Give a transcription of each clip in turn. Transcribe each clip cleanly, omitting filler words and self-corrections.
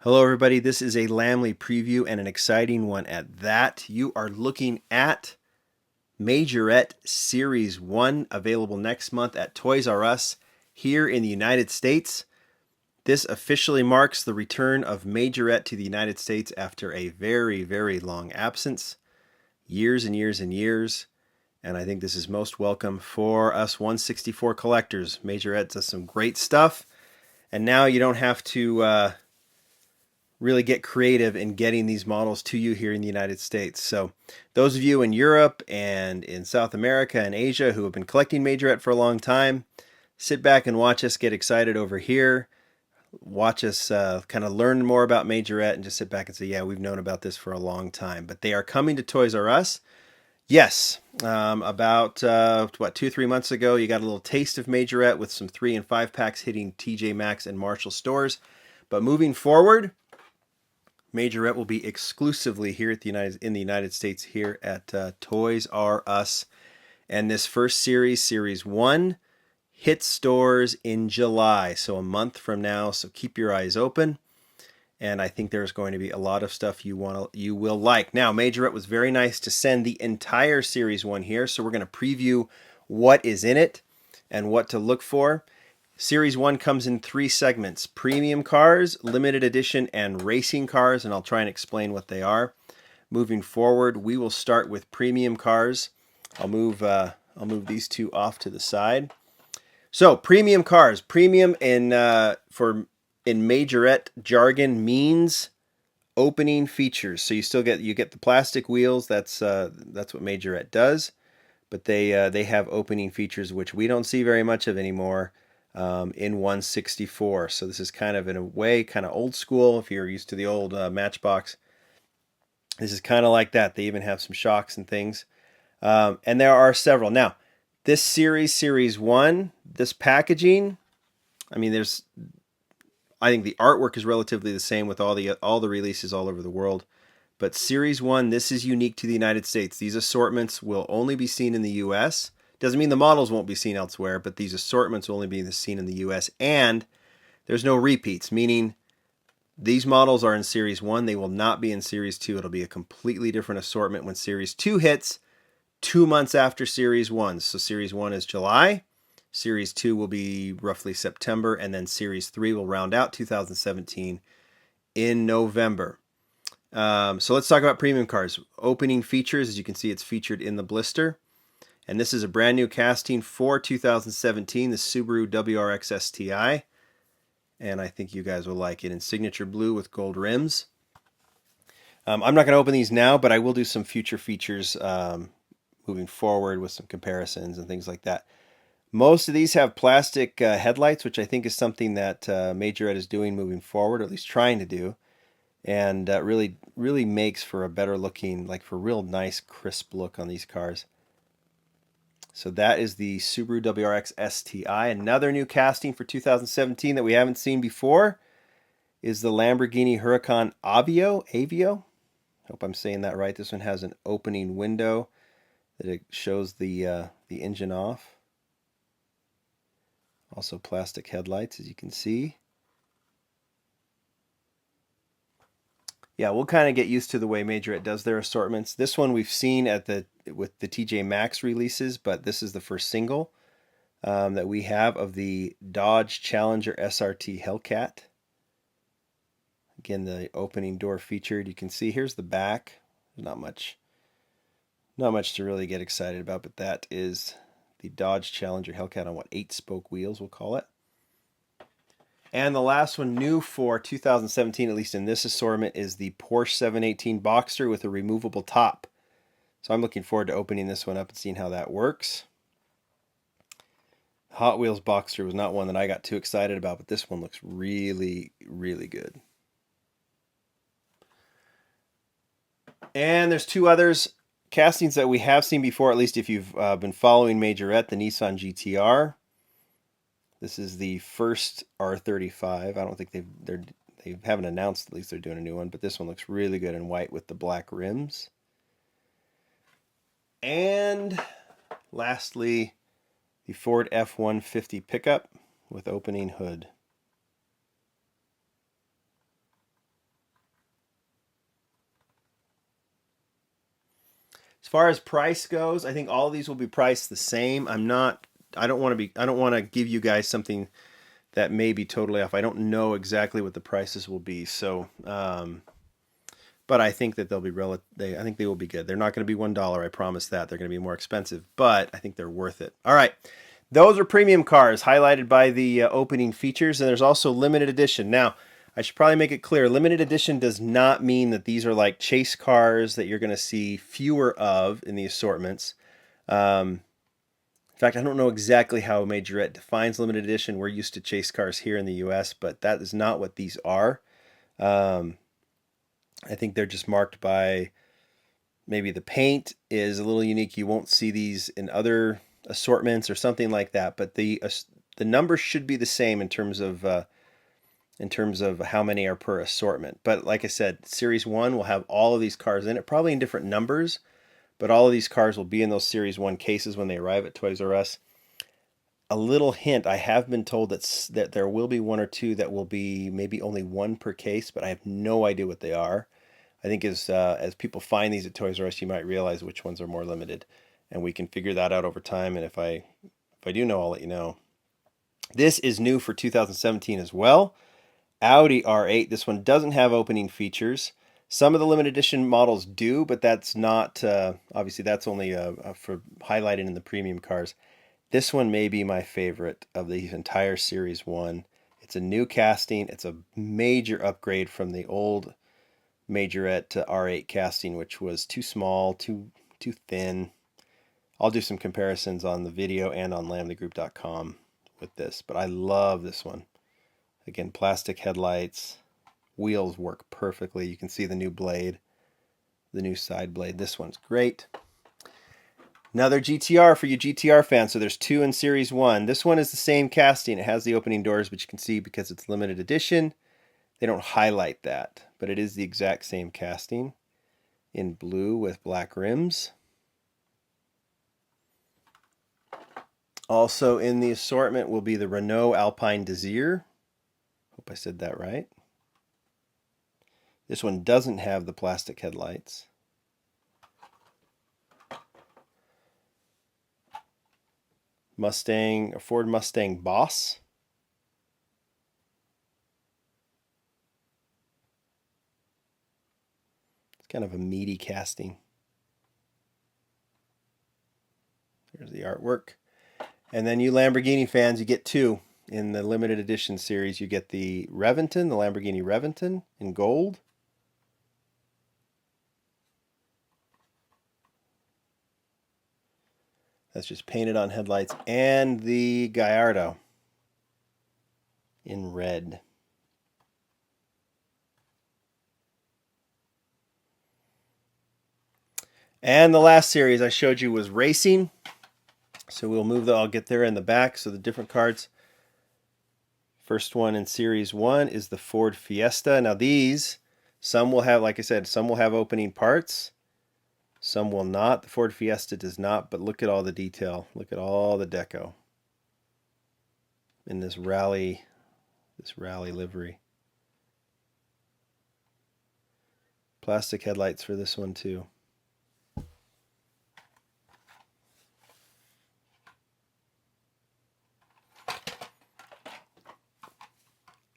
Hello everybody, this is a Lamley preview and an exciting one at that. You are looking at Majorette Series 1, available next month at Toys R Us here in the United States. This officially marks the return of Majorette to the United States after a very, very long absence. Years and years and years. And I think this is most welcome for us 164 collectors. Majorette does some great stuff. And now you don't have to really get creative in getting these models to you here in the United States. So those of you in Europe and in South America and Asia who have been collecting Majorette for a long time, sit back and watch us get excited over here. Watch us kind of learn more about Majorette and just sit back and say, yeah, we've known about this for a long time. But they are coming to Toys R Us. Yes, about 2-3 months ago, you got a little taste of Majorette with some 3 and 5 packs hitting TJ Maxx and Marshall stores. But moving forward, Majorette will be exclusively here at in the United States here at Toys R Us. And this first series, Series 1, hits stores in July, so a month from now. So keep your eyes open. And I think there's going to be a lot of stuff you will like. Now, Majorette was very nice to send the entire Series 1 here, so we're going to preview what is in it and what to look for. Series 1 comes in 3 segments: premium cars, limited edition, and racing cars, and I'll try and explain what they are. Moving forward, we will start with premium cars. I'll move these two off to the side. So, premium cars. Premium in Majorette jargon means opening features. So you get the plastic wheels. That's what Majorette does, but they have opening features which we don't see very much of anymore. In 164. So this is kind of, in a way, kind of old school. If you're used to the old Matchbox, this is kind of like that. They even have some shocks and things. And there are several. Now, this Series 1, this packaging, I mean, I think the artwork is relatively the same with all the releases all over the world. But Series 1, this is unique to the United States. These assortments will only be seen in the U.S., doesn't mean the models won't be seen elsewhere, but these assortments will only be seen in the U.S. And there's no repeats, meaning these models are in Series 1. They will not be in Series 2. It'll be a completely different assortment when Series 2 hits 2 months after Series 1. So Series 1 is July. Series 2 will be roughly September. And then Series 3 will round out 2017 in November. So let's talk about premium cars. Opening features, as you can see, it's featured in the blister. And this is a brand new casting for 2017, the Subaru WRX STI. And I think you guys will like it in signature blue with gold rims. I'm not going to open these now, but I will do some future features moving forward with some comparisons and things like that. Most of these have plastic headlights, which I think is something that Majorette is doing moving forward, or at least trying to do. And really makes for a better looking, like for real nice, crisp look on these cars. So that is the Subaru WRX STI. Another new casting for 2017 that we haven't seen before is the Lamborghini Huracan Avio. Hope I'm saying that right. This one has an opening window that it shows the engine off. Also plastic headlights, as you can see. Yeah, we'll kind of get used to the way Majorette does their assortments. This one we've seen with the TJ Maxx releases, but this is the first single that we have of the Dodge Challenger SRT Hellcat. Again, the opening door featured. You can see here's the back. Not much to really get excited about, but that is the Dodge Challenger Hellcat on 8-spoke wheels, we'll call it. And the last one new for 2017, at least in this assortment, is the Porsche 718 Boxster with a removable top. So I'm looking forward to opening this one up and seeing how that works. Hot Wheels Boxster was not one that I got too excited about, but this one looks really, really good. And there's 2 others, castings that we have seen before, at least if you've been following Majorette, the Nissan GTR. This is the first R35. I don't think they haven't announced, at least they're doing a new one, but this one looks really good in white with the black rims. And lastly, the Ford F-150 pickup with opening hood. far as price goes, I think all of these will be priced the same. I don't want to give you guys something that may be totally off. I don't know exactly what the prices will be. So, but I think that they'll be I think they will be good. They're not going to be $1. I promise that. They're going to be more expensive, but I think they're worth it. All right. Those are premium cars highlighted by the opening features, and there's also limited edition. Now, I should probably make it clear, limited edition does not mean that these are like chase cars that you're going to see fewer of in the assortments. In fact, I don't know exactly how Majorette defines limited edition. We're used to chase cars here in the U.S., but that is not what these are. I think they're just marked by maybe the paint is a little unique. You won't see these in other assortments or something like that, but the numbers should be the same in terms of how many are per assortment. But like I said, Series 1 will have all of these cars in it, probably in different numbers, but all of these cars will be in those Series 1 cases when they arrive at Toys R Us. A little hint, I have been told that there will be one or two that will be maybe only one per case, but I have no idea what they are. I think as people find these at Toys R Us, you might realize which ones are more limited, and we can figure that out over time. And if I do know, I'll let you know. This is new for 2017 as well. Audi R8. This one doesn't have opening features. Some of the limited edition models do, but that's not obviously that's only for highlighted in the premium cars. This one may be my favorite of the entire Series 1. It's a new casting. It's a major upgrade from the old Majorette R8 casting, which was too small, too thin. I'll do some comparisons on the video and on lamleygroup.com with this, but I love this one. Again, plastic headlights, wheels work perfectly. You can see the new blade, the new side blade. This one's great. Another GTR for you GTR fans. So there's two in Series 1. This one is the same casting. It has the opening doors, but you can see because it's limited edition, they don't highlight that, but it is the exact same casting in blue with black rims. Also in the assortment will be the Renault Alpine Desire. Hope I said that right. This one doesn't have the plastic headlights. Ford Mustang Boss. It's kind of a meaty casting. There's the artwork. And then you Lamborghini fans, you get two. In the limited edition series, you get the Reventon, the Lamborghini Reventon in gold. That's just painted on headlights. And the Gallardo in red. And the last series I showed you was racing. So we'll move I'll get there in the back. So the different cards. First one in Series 1 is the Ford Fiesta. Now these, some will have, like I said, some will have opening parts. Some will not. The Ford Fiesta does not, but look at all the detail. Look at all the deco in this rally livery. Plastic headlights for this one too.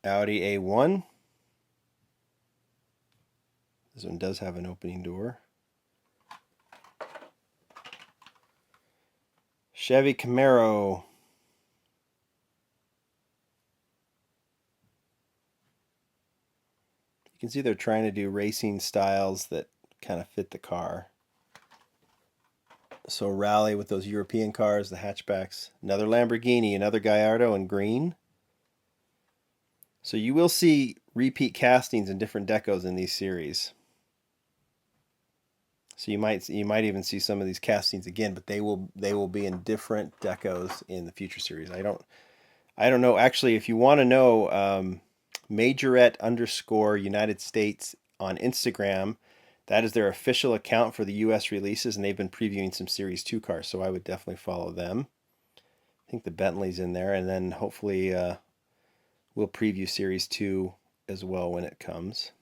Audi A1. This one does have an opening door. Chevy Camaro. You can see they're trying to do racing styles that kind of fit the car. So rally with those European cars, the hatchbacks. Another Lamborghini, another Gallardo in green. So you will see repeat castings and different decos in these series. So you might even see some of these castings again, but they will be in different decos in the future series. I don't know. Actually, if you want to know, Majorette _United States on Instagram, that is their official account for the U.S. releases, and they've been previewing some Series 2 cars, so I would definitely follow them. I think the Bentley's in there, and then hopefully we'll preview Series 2 as well when it comes.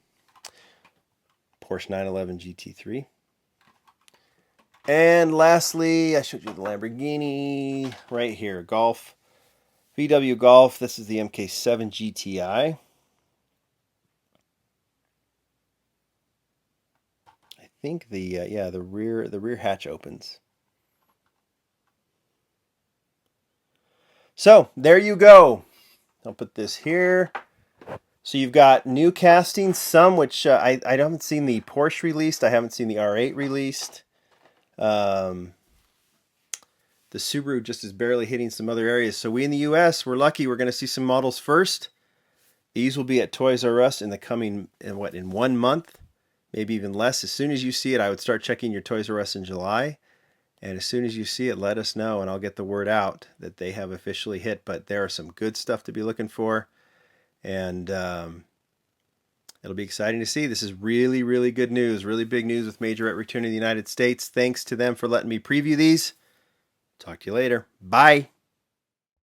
Porsche 911 GT3. And lastly, I showed you the Lamborghini right here, Golf. VW Golf. This is the MK7 GTI. I think the rear hatch opens. So there you go. I'll put this here. So you've got new castings, some which I haven't seen the Porsche released. I haven't seen the R8 released. The Subaru just is barely hitting some other areas. So we in the U.S., we're lucky. We're going to see some models first. These will be at Toys R Us in the coming, in 1 month, maybe even less. As soon as you see it, I would start checking your Toys R Us in July. And as soon as you see it, let us know, and I'll get the word out that they have officially hit. But there are some good stuff to be looking for. And it'll be exciting to see. This is really, really good news. Really big news with Majorette returning to the United States. Thanks to them for letting me preview these. Talk to you later. Bye.